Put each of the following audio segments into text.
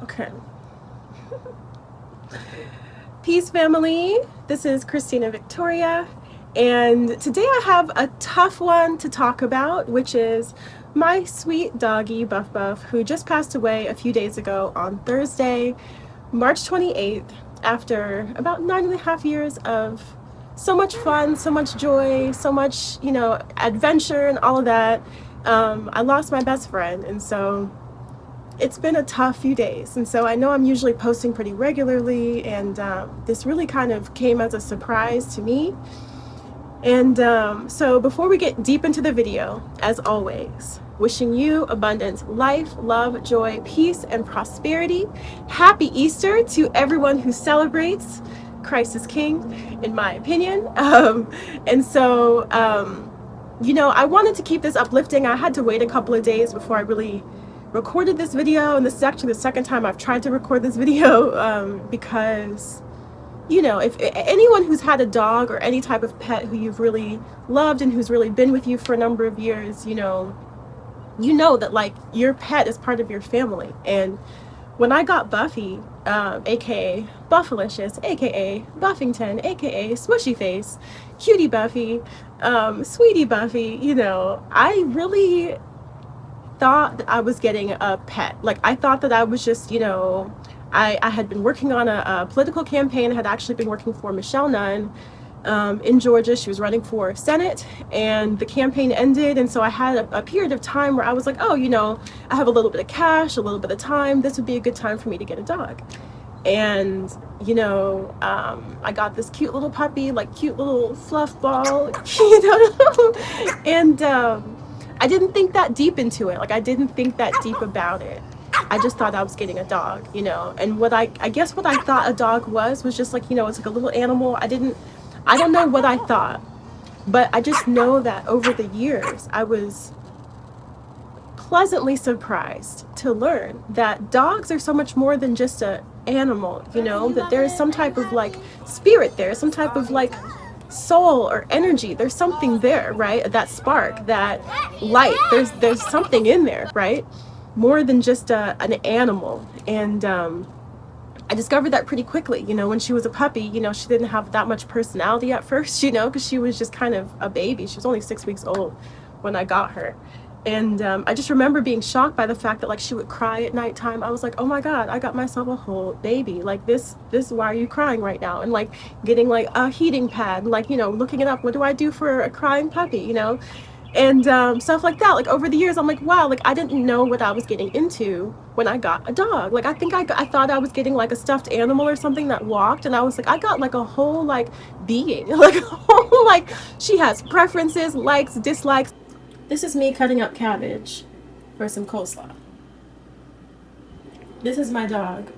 Okay. Peace, family. This is Christina Victoria, and today I have a tough one to talk about, which is my sweet doggy, Buff, who just passed away a few days ago on Thursday, March 28th, after about 9.5 years of so much fun, so much joy, so much, adventure and all of that. I lost my best friend, and so it's been a tough few days. And so I know I'm usually posting pretty regularly, and this really kind of came as a surprise to me. And so before we get deep into the video, as always, wishing you abundant life, love, joy, peace, and prosperity. Happy Easter to everyone who celebrates. Christ is King, in my opinion. And so, I wanted to keep this uplifting. I had to wait a couple of days before I really recorded this video, and this is actually the second time I've tried to record this video, because if anyone who's had a dog or any type of pet who you've really loved and who's really been with you for a number of years, that like your pet is part of your family. And when I got Buffy, aka Buffalicious, aka Buffington, aka Smushy Face, Cutie Buffy, Sweetie Buffy, I really thought that I was getting a pet. Like, I thought that I was just, I had been working on a political campaign. I had actually been working for Michelle Nunn in Georgia. She was running for Senate, and the campaign ended. And so I had a period of time where I was like, oh, I have a little bit of cash, a little bit of time. This would be a good time for me to get a dog. And, I got this cute little puppy, like cute little fluff ball, and I didn't think that deep into it. Like, I didn't think that deep about it. I just thought I was getting a dog, and what I guess what I thought a dog was just like, it's like a little animal. I don't know what I thought, but I just know that over the years, I was pleasantly surprised to learn that dogs are so much more than just a animal, that there is some type of like spirit there, some type of like soul or energy. There's something there, right? That spark, that light, there's something in there, right? More than just an animal. And I discovered that pretty quickly. When she was a puppy, she didn't have that much personality at first, because she was just kind of a baby. She was only 6 weeks old when I got her. And I just remember being shocked by the fact that like she would cry at nighttime. I was like, oh my God, I got myself a whole baby. Like this, why are you crying right now? And like getting like a heating pad, like, looking it up. What do I do for a crying puppy, And stuff like that. Like over the years, I'm like, wow, like I didn't know what I was getting into when I got a dog. Like I think I thought I was getting like a stuffed animal or something that walked, and I was like, I got like a whole like being, like a whole like she has preferences, likes, dislikes. This is me cutting up cabbage for some coleslaw. This is my dog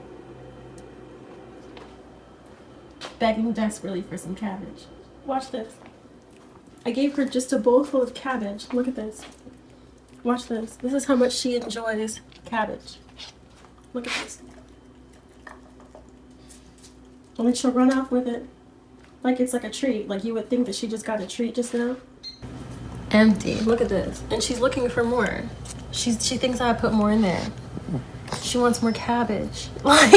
begging desperately for some cabbage. Watch this. I gave her just a bowl full of cabbage. Look at this. Watch this. This is how much she enjoys cabbage. Look at this. And then she'll run off with it like it's like a treat. Like you would think that she just got a treat just now. Empty. Look at this. And she's looking for more. She thinks I put more in there. She wants more cabbage. Like,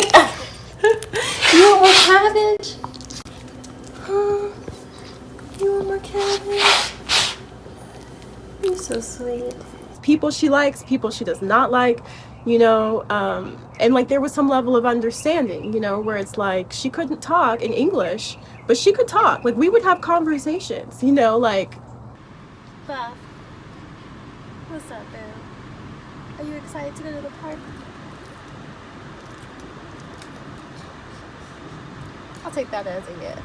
you want more cabbage? Huh? You want more cabbage? You're so sweet. People she likes, people she does not like, and like there was some level of understanding, where it's like she couldn't talk in English, but she could talk. Like we would have conversations, like. Buff, what's up, boo? Are you excited to go to the park? I'll take that as a yes.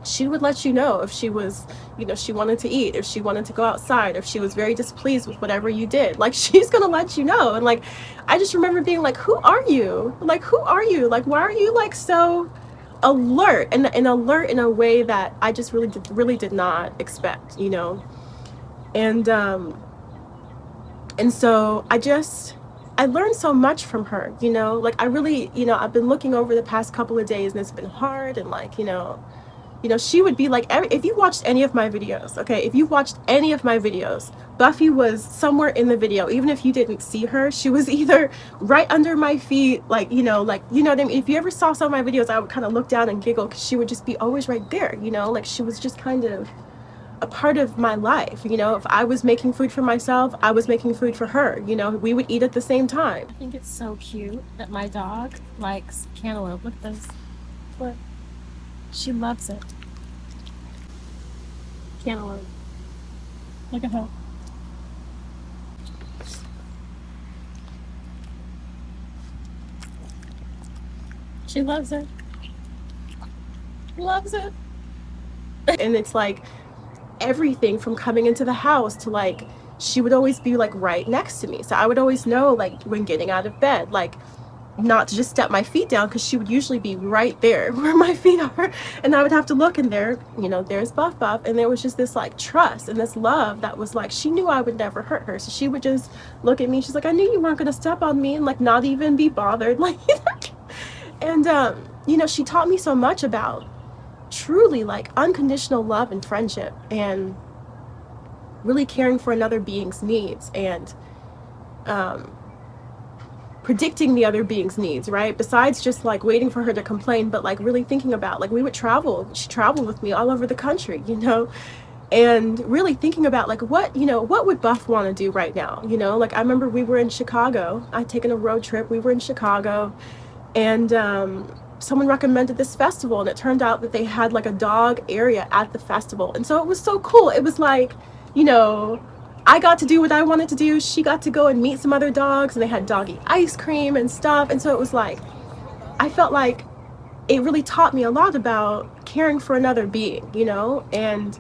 She would let you know if she was, she wanted to eat, if she wanted to go outside, if she was very displeased with whatever you did. Like, she's gonna let you know. And like, I just remember being like, who are you? Like, who are you? Like, why are you like so alert, and alert in a way that I just really did not expect, And so I learned so much from her, like I really, I've been looking over the past couple of days, and it's been hard, and like, You know, she would be like, if you watched any of my videos, okay, if you watched any of my videos, Buffy was somewhere in the video. Even if you didn't see her, she was either right under my feet, like, you know what I mean? If you ever saw some of my videos, I would kind of look down and giggle because she would just be always right there, you know, like she was just kind of a part of my life. You know, if I was making food for myself, I was making food for her. You know, we would eat at the same time. I think it's so cute that my dog likes cantaloupe. Look at this. Look. She loves it. Cantaloupe. Look at her. She loves it. Loves it. And it's like everything from coming into the house to like, she would always be like right next to me. So I would always know, like, when getting out of bed, like, not to just step my feet down, because she would usually be right there where my feet are, and I would have to look, and there, you know, there's Buff, and there was just this like trust and this love that was like, she knew I would never hurt her, so she would just look at me, she's like, I knew you weren't gonna step on me, and like not even be bothered, like and you know, she taught me so much about truly like unconditional love and friendship, and really caring for another being's needs, and predicting the other being's needs, right? Besides just like waiting for her to complain, but like really thinking about, like, we would travel, she traveled with me all over the country, you know, and really thinking about like, what, you know, what would Buff want to do right now? You know, like I remember we were in Chicago, I'd taken a road trip, we were in Chicago, and someone recommended this festival, and it turned out that they had like a dog area at the festival, and so it was so cool. It was like, you know, I got to do what I wanted to do, she got to go and meet some other dogs, and they had doggy ice cream and stuff, and so it was like, I felt like it really taught me a lot about caring for another being, you know, and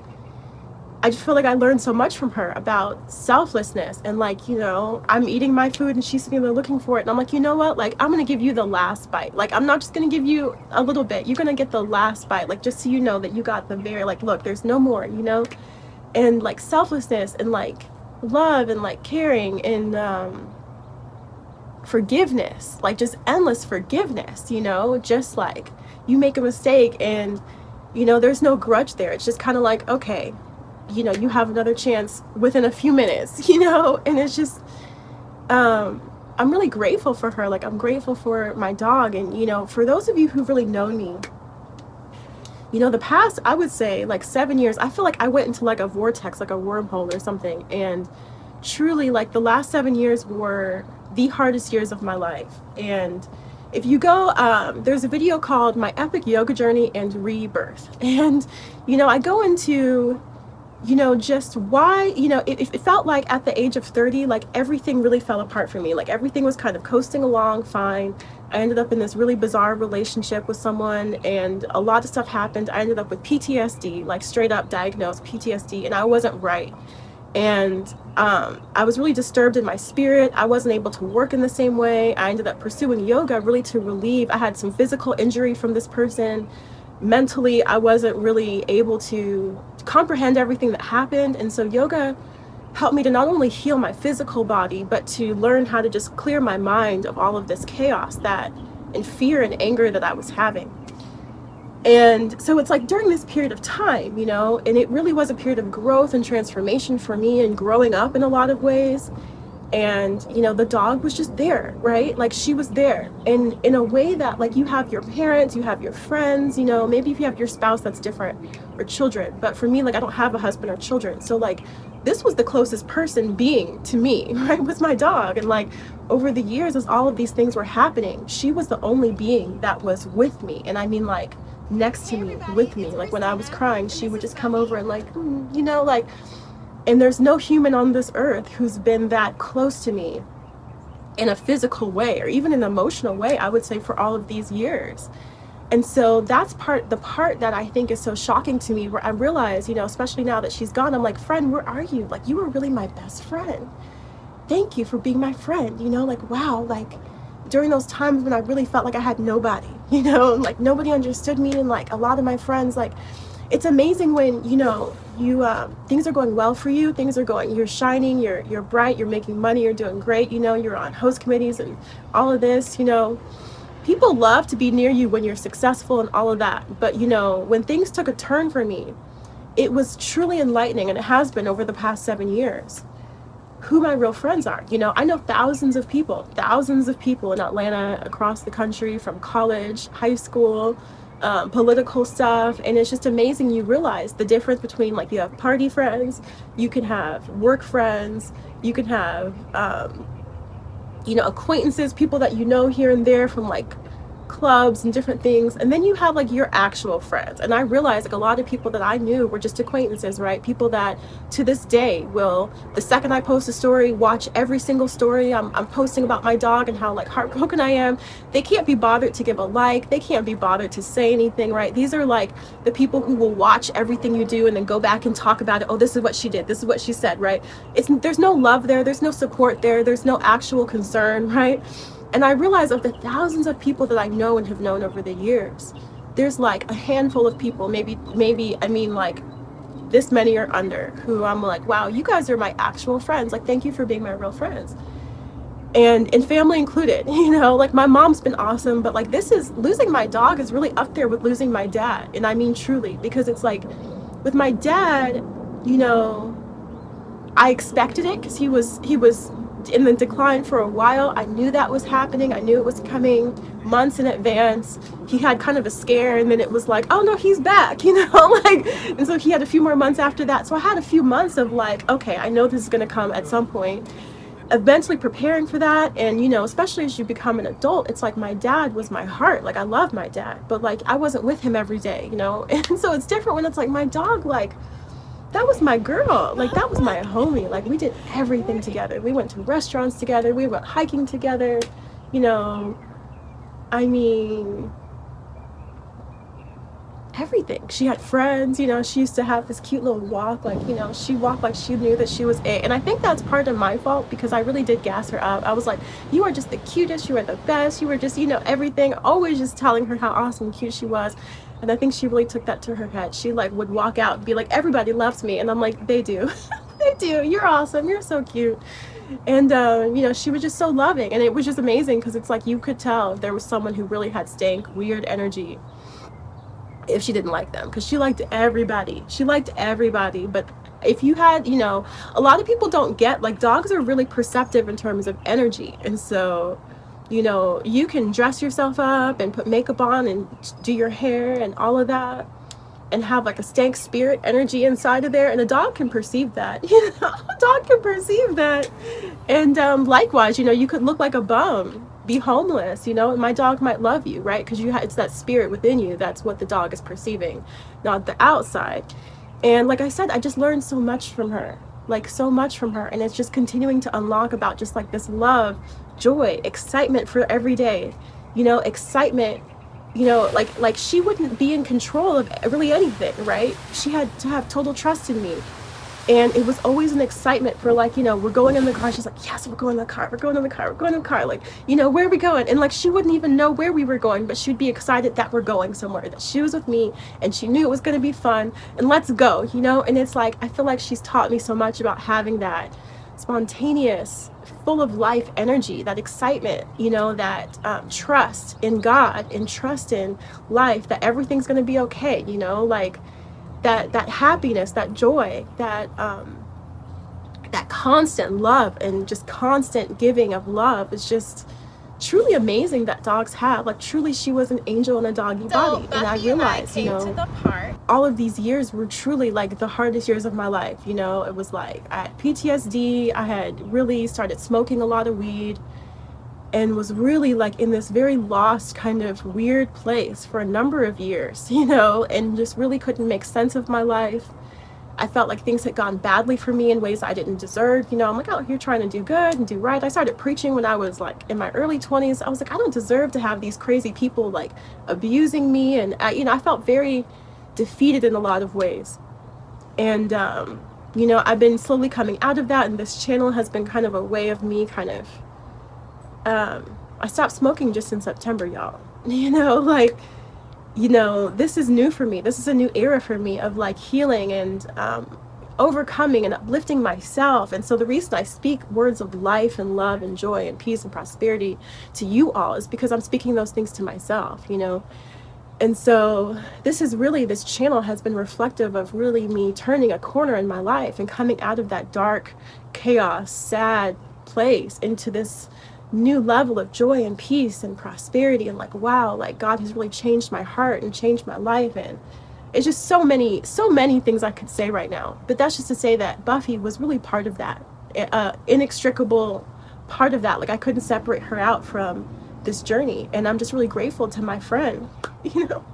I just feel like I learned so much from her about selflessness, and like, you know, I'm eating my food and she's sitting there looking for it, and I'm like, you know what, like, I'm gonna give you the last bite, like, I'm not just gonna give you a little bit, you're gonna get the last bite, like, just so you know that you got the very, like, look, there's no more, you know. And like selflessness and like love and like caring and forgiveness, like just endless forgiveness, you know, just like you make a mistake and, you know, there's no grudge there, it's just kind of like, okay, you know, you have another chance within a few minutes, you know. And it's just I'm really grateful for her, like I'm grateful for my dog. And you know, for those of you who've really known me, you know, the past, I would say like 7 years, I feel like I went into like a vortex, like a wormhole or something, and truly like the last 7 years were the hardest years of my life. And if you go, there's a video called My Epic Yoga Journey and Rebirth, and you know, I go into, you know, just why, you know, it felt like at the age of 30, like everything really fell apart for me, like everything was kind of coasting along fine. I ended up in this really bizarre relationship with someone, and a lot of stuff happened. I ended up with PTSD, like straight up diagnosed PTSD, and I wasn't right. And I was really disturbed in my spirit. I wasn't able to work in the same way. I ended up pursuing yoga really to relieve. I had some physical injury from this person. Mentally, I wasn't really able to comprehend everything that happened. And so yoga helped me to not only heal my physical body, but to learn how to just clear my mind of all of this chaos that and fear and anger that I was having. And so it's like during this period of time, you know, and it really was a period of growth and transformation for me and growing up in a lot of ways. And you know, the dog was just there, right? Like she was there, and in a way that, like, you have your parents, you have your friends, you know, maybe if you have your spouse, that's different, or children, but for me, like, I don't have a husband or children, so like this was the closest person being to me, right, was my dog. And like over the years, as all of these things were happening, she was the only being that was with me. And I mean, like, next to me, with me, like when I was crying, she would just come over and like, you know, like, and there's no human on this earth who's been that close to me in a physical way, or even an emotional way, I would say, for all of these years. And so that's the part that I think is so shocking to me, where I realize, you know, especially now that she's gone, I'm like, friend, where are you? Like, you were really my best friend. Thank you for being my friend, you know, like, wow, like during those times when I really felt like I had nobody, you know, like nobody understood me. And like a lot of my friends, like, it's amazing when, you know, you things are going well for you, things are going, you're shining, you're bright, you're making money, you're doing great, you know, you're on host committees and all of this, you know, people love to be near you when you're successful and all of that. But, when things took a turn for me, it was truly enlightening, and it has been over the past 7 years, who my real friends are. I know thousands of people in Atlanta, across the country, from college, high school, political stuff. And it's just amazing. You realize the difference between, like, you have party friends, you can have work friends, you can have, acquaintances, people that here and there from, like, clubs and different things, and then you have, like, your actual friends. And I realized, like, a lot of people that I knew were just acquaintances, right? People that to this day will, the second I post a story, watch every single story I'm posting about my dog and how, like, heartbroken I am. They can't be bothered to give a like, they can't be bothered to say anything, right? These are, like, the people who will watch everything you do and then go back and talk about it. Oh, this is what she did, this is what she said, right? There's no love there, there's no support there, there's no actual concern, right? And I realize, of the thousands of people that I know and have known over the years, there's, like, a handful of people, maybe, I mean, like, this many or under, who I'm like, wow, you guys are my actual friends. Like, thank you for being my real friends. And family included, like, my mom's been awesome, but, like, losing my dog is really up there with losing my dad. And I mean, truly, because it's like, with my dad, I expected it, because he was in the decline for a while. I knew that was happening. I knew it was coming months in advance. He had kind of a scare, and then it was like, oh no, he's back, like, and so he had a few more months after that. So I had a few months of, like, okay, I know this is going to come at some point. Eventually preparing for that. And, especially as you become an adult, it's like, my dad was my heart. Like, I love my dad, but, like, I wasn't with him every day, and so it's different when it's like, my dog, like, that was my girl. Like, that was my homie. Like, we did everything together. We went to restaurants together. We went hiking together. I mean, everything. She had friends. She used to have this cute little walk. Like, she walked like she knew that she was it. And I think that's part of my fault, because I really did gas her up. I was like, you are just the cutest. You are the best. You were just, everything. Always just telling her how awesome and cute she was. And I think she really took that to her head. She, like, would walk out and be like, everybody loves me. And I'm like, they do. They do. You're awesome. You're so cute. And, she was just so loving. And it was just amazing, because it's like, you could tell there was someone who really had stank, weird energy if she didn't like them, because she liked everybody. She liked everybody. But if you had, a lot of people don't get, like, dogs are really perceptive in terms of energy. And so, you can dress yourself up and put makeup on and do your hair and all of that, and have, like, a stank spirit energy inside of there, and a dog can perceive that. A dog can perceive that. And likewise, you could look like a bum, be homeless, and my dog might love you, right? Because it's that spirit within you. That's what the dog is perceiving, not the outside. And like I said, I just learned so much from her, like, so much from her. And it's just continuing to unlock about just, like, this love, joy, excitement for every day, excitement, like she wouldn't be in control of really anything, right? She had to have total trust in me. And it was always an excitement for, like, we're going in the car. She's like, yes, we're going in the car. We're going in the car. We're going in the car. Like, where are we going? And, like, she wouldn't even know where we were going, but she'd be excited that we're going somewhere, that she was with me and she knew it was going to be fun, and let's go, And it's like, I feel like she's taught me so much about having that spontaneous, full of life energy, that excitement, that trust in God and trust in life, that everything's going to be okay, like, that happiness, that joy, that constant love, and just constant giving of love is just truly amazing that dogs have. Like, truly, she was an angel in a doggy body. And I realized, all of these years were truly, like, the hardest years of my life. It was like, I had PTSD. I had really started smoking a lot of weed, and was really, like, in this very lost, kind of weird place for a number of years, and just really couldn't make sense of my life. I felt like things had gone badly for me in ways I didn't deserve. I'm like out here trying to do good and do right. I started preaching when I was, like, in my early 20s. I was like, I don't deserve to have these crazy people, like, abusing me. And I felt very defeated in a lot of ways. And I've been slowly coming out of that, and this channel has been kind of a way of me kind of I stopped smoking just in September, y'all. Like, this is new for me. This is a new era for me of, like, healing and overcoming and uplifting myself. And so the reason I speak words of life and love and joy and peace and prosperity to you all is because I'm speaking those things to myself, you know. And so this channel has been reflective of really me turning a corner in my life and coming out of that dark, chaos, sad place into this new level of joy and peace and prosperity. And like, wow, like God has really changed my heart and changed my life. And it's just so many things I could say right now. But that's just to say that Buffy was really part of that, inextricable part of that. Like I couldn't separate her out from this journey. And I'm just really grateful to my friend, you know.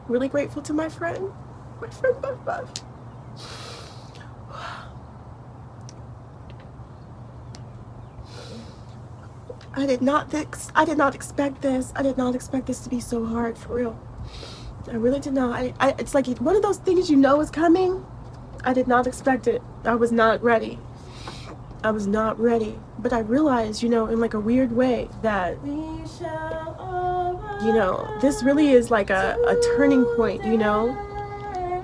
Really grateful to my friend Buff Buff. I did not expect this. I did not expect this to be so hard, for real. I really did not. It's like one of those things you know is coming. I did not expect it. I was not ready. I was not ready. But I realized, you know, in like a weird way that, you know, this really is like a turning point, you know,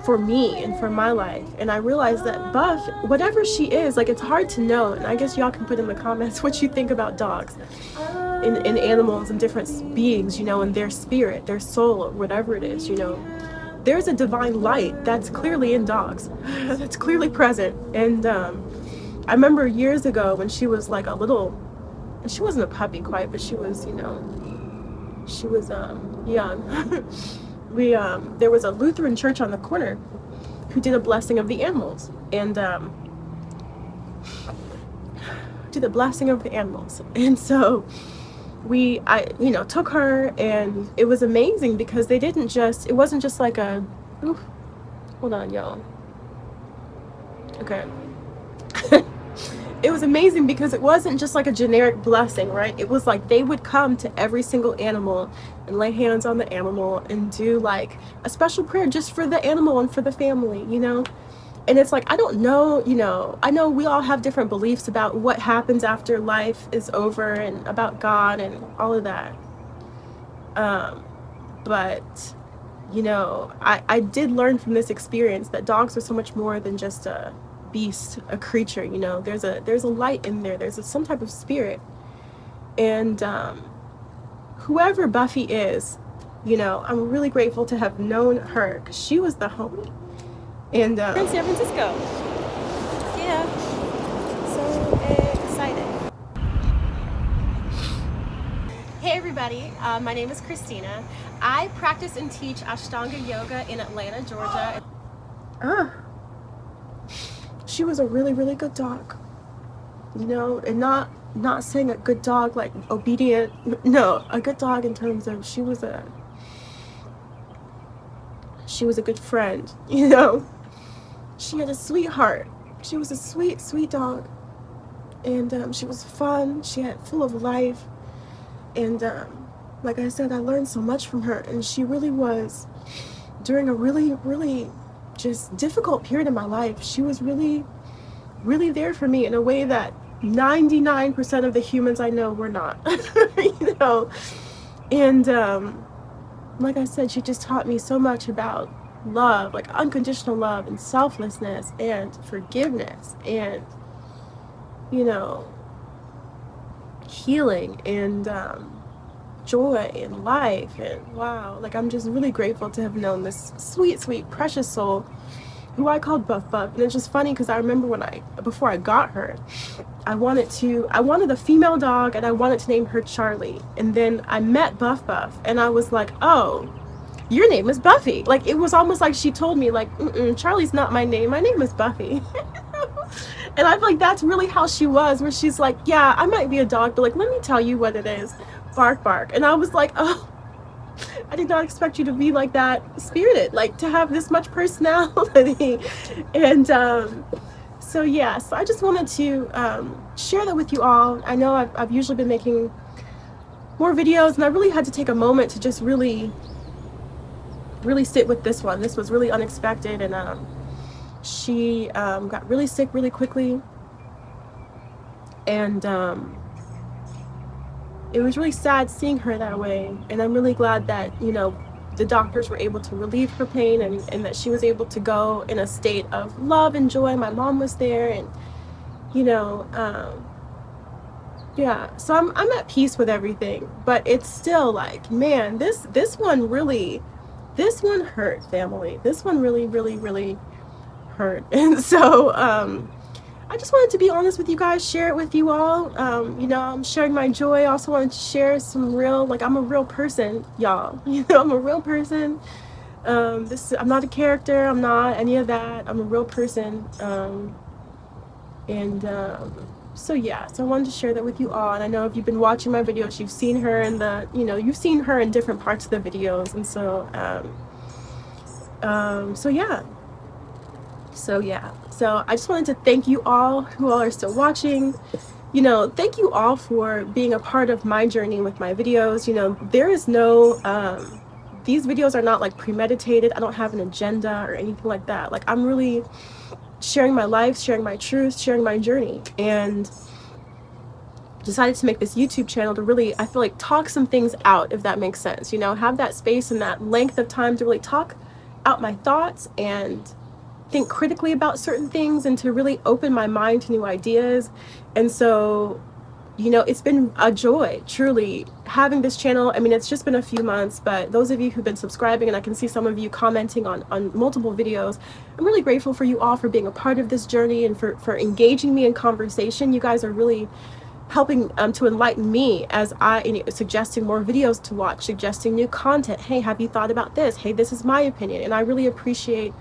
for me and for my life. And I realized that Buff, whatever she is, like it's hard to know. And I guess y'all can put in the comments what you think about dogs and animals and different beings, you know, and their spirit, their soul, or whatever it is, you know. There's a divine light that's clearly in dogs, that's clearly present. And I remember years ago when she was like a little, she wasn't a puppy quite, but she was, you know, she was young. There was a Lutheran church on the corner who did a blessing of the animals, and did the blessing of the animals. And so I took her, and it was amazing because it wasn't just like a, oof, hold on y'all, okay. It was amazing because it wasn't just like a generic blessing, right? It was like they would come to every single animal and lay hands on the animal and do like a special prayer just for the animal and for the family, you know. And it's like, I don't know, you know, I know we all have different beliefs about what happens after life is over and about God and all of that. But, you know, I did learn from this experience that dogs are so much more than just a beast, a creature, you know. There's a light in there. There's some type of spirit. And whoever Buffy is, you know, I'm really grateful to have known her because she was the homie. And in San Francisco. Yeah. So excited. Hey everybody, my name is Christina. I practice and teach Ashtanga Yoga in Atlanta, Georgia. She was a really, really good dog. You know, and not saying a good dog like obedient, no, a good dog in terms of she was a good friend, you know. She had a sweetheart. She was a sweet, sweet dog. And she was fun. She had full of life. And like I said, I learned so much from her. And she really was, during a really, really just difficult period in my life, she was really, really there for me in a way that 99% of the humans I know were not, you know. And like I said, she just taught me so much about love, like unconditional love and selflessness and forgiveness and, you know, healing and joy and life. And wow, like I'm just really grateful to have known this sweet, sweet, precious soul who I called Buff Buff. And it's just funny because I remember before I got her, I wanted a female dog and I wanted to name her Charlie. And then I met Buff Buff and I was like, oh, your name is Buffy. Like it was almost like she told me like, Charlie's not my name is Buffy. And I'm like, that's really how she was, where she's like, yeah, I might be a dog, but like, let me tell you what it is. Bark, bark. And I was like, oh, I did not expect you to be like that spirited, like to have this much personality. And so yes, I just wanted to share that with you all. I know I've usually been making more videos, and I really had to take a moment to just really sit with this one. This was really unexpected, and she got really sick really quickly. And it was really sad seeing her that way. And I'm really glad that, you know, the doctors were able to relieve her pain, and that she was able to go in a state of love and joy. My mom was there, and, you know, yeah, so I'm at peace with everything, but it's still like, man, this one really, this one hurt, family. This one really, really, really hurt. And so I just wanted to be honest with you guys, share it with you all. You know, I'm sharing my joy. I also wanted to share some real, like, I'm a real person, y'all. You know, I'm a real person. I'm not a character. I'm not any of that. I'm a real person. And so yeah, so I wanted to share that with you all. And I know if you've been watching my videos, you've seen her in the, you know, you've seen her in different parts of the videos. And so so yeah. So I just wanted to thank you all who all are still watching. You know, thank you all for being a part of my journey with my videos. You know, there is no these videos are not like premeditated. I don't have an agenda or anything like that. Like, I'm really sharing my life, sharing my truth, sharing my journey, and decided to make this YouTube channel to really, I feel like, talk some things out, if that makes sense. You know, have that space and that length of time to really talk out my thoughts and think critically about certain things, and to really open my mind to new ideas. And so, you know, it's been a joy, truly, having this channel. I mean, it's just been a few months, but those of you who've been subscribing, and I can see some of you commenting on multiple videos, I'm really grateful for you all for being a part of this journey, and for engaging me in conversation. You guys are really helping to enlighten me as suggesting more videos to watch, suggesting new content. Hey, have you thought about this? Hey, this is my opinion. And I really appreciate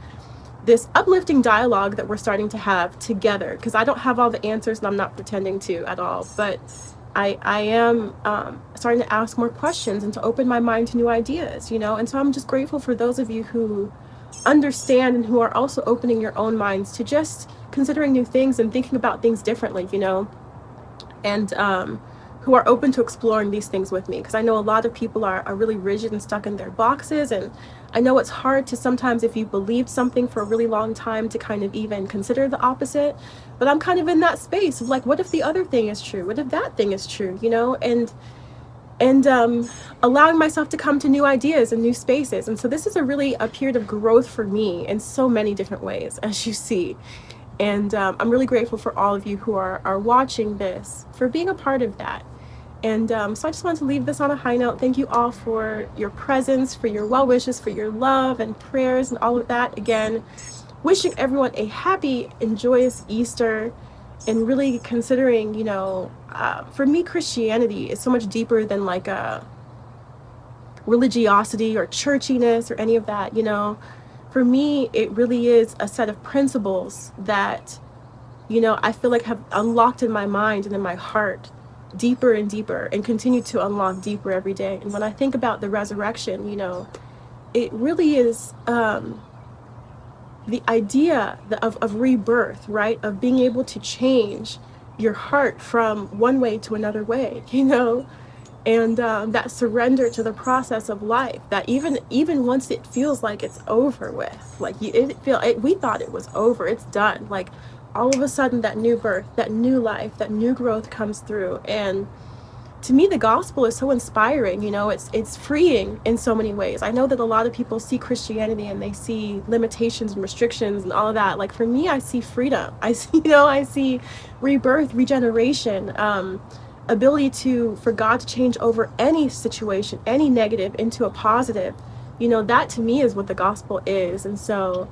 this uplifting dialogue that we're starting to have together, because I don't have all the answers, and I'm not pretending to at all, but I am starting to ask more questions and to open my mind to new ideas, you know. And so I'm just grateful for those of you who understand, and who are also opening your own minds to just considering new things and thinking about things differently, you know, and who are open to exploring these things with me, because I know a lot of people are really rigid and stuck in their boxes. And I know it's hard to sometimes, if you believed something for a really long time, to kind of even consider the opposite. But I'm kind of in that space of like, what if the other thing is true? What if that thing is true? You know, and allowing myself to come to new ideas and new spaces. And so this is a period of growth for me in so many different ways, as you see. And I'm really grateful for all of you who are watching this, for being a part of that. And so I just wanted to leave this on a high note. Thank you all for your presence, for your well wishes, for your love and prayers and all of that. Again, wishing everyone a happy and joyous Easter, and really considering, you know, for me, Christianity is so much deeper than like a religiosity or churchiness or any of that, you know. For me, it really is a set of principles that, you know, I feel like have unlocked in my mind and in my heart deeper and deeper, and continue to unlock deeper every day. And when I think about the resurrection, you know, it really is the idea of rebirth, right? Of being able to change your heart from one way to another way, you know, and that surrender to the process of life, that even once it feels like it's over with, like we thought it was over, it's done, like all of a sudden that new birth, that new life, that new growth comes through. And to me, the gospel is so inspiring, you know. It's freeing in so many ways. I know that a lot of people see Christianity and they see limitations and restrictions and all of that. Like, for me, I see freedom. I see, you know, I see rebirth, regeneration, ability for God to change over any situation, any negative, into a positive. You know, that to me is what the gospel is. And so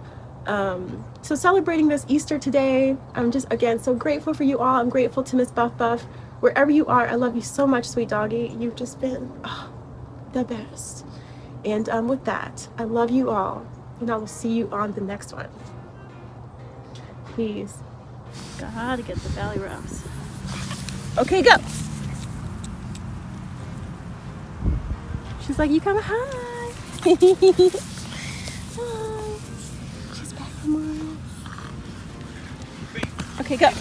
so celebrating this Easter today, I'm just, again, so grateful for you all. I'm grateful to Miss Buff Buff. Wherever you are, I love you so much, sweet doggy. You've just been the best. And with that, I love you all, and I will see you on the next one. Please. Gotta get the belly rubs. Okay, go. She's like, you come, hi. Hi. She's back from work. Okay, go.